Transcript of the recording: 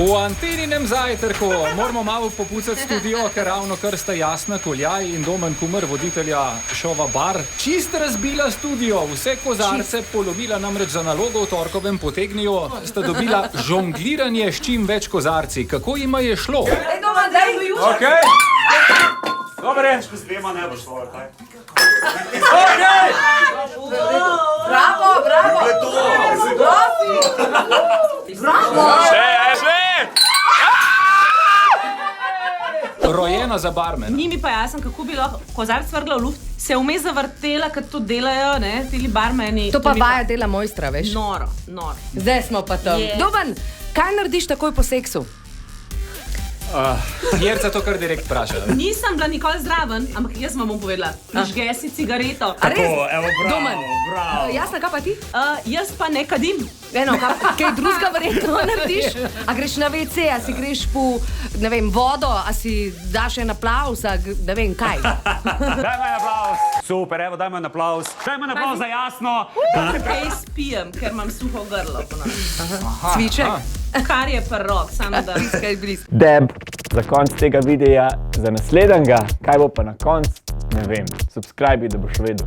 V Anteninem zajtrku moramo malo popucati studio, ker ravno kar sta Jasna Koljaj in Domen Kumer, voditelja šova Bar, čist razbila studio. Vse kozarce polovila namreč za nalogo v torkovem potegnijo, sta dobila žongliranje s čim več kozarci. Kako jima je šlo? Okay. Dobre. Z dvema ne bo šlo, kaj? Okay. Bravo, bravo! Bravo! Še! Rojena za barmen. Ni mi pa jasno, kako bi lahko kozarc vrgla v luft, se vmes zavrtela, kad to delajo, ne, tili barmeni. To pa vaja dela mojstra, veš? Noro, noro. Zdaj smo pa tam. Yes. Doban, kaj narediš takoj po seksu? Jerca to kar direkt vpraša. Nisem bila nikoli zraven, ampak jaz vam bom povedala. Prižge si cigareto. A res? Evo, bravo, Domen. bravo. Jasna, kaj pa ti? Jaz pa ne kadim. Eno, kaj drugega verjetno narediš? A greš na WC, a si greš po, ne vem, vodo, a si daš en aplavz, a ne vem, kaj? Dajmo en aplauz. Super, evo, dajmo en aplauz. Dajmo en aplauz za Jasno. Kaj spijem, ker imam suho grlo. Cviček? Kar je prrok, samo da. Bliskaj, bliskaj. Deb, za konc tega videa, za naslednjega, kaj bo pa na konc, ne vem. Subscribi, da boš vedel.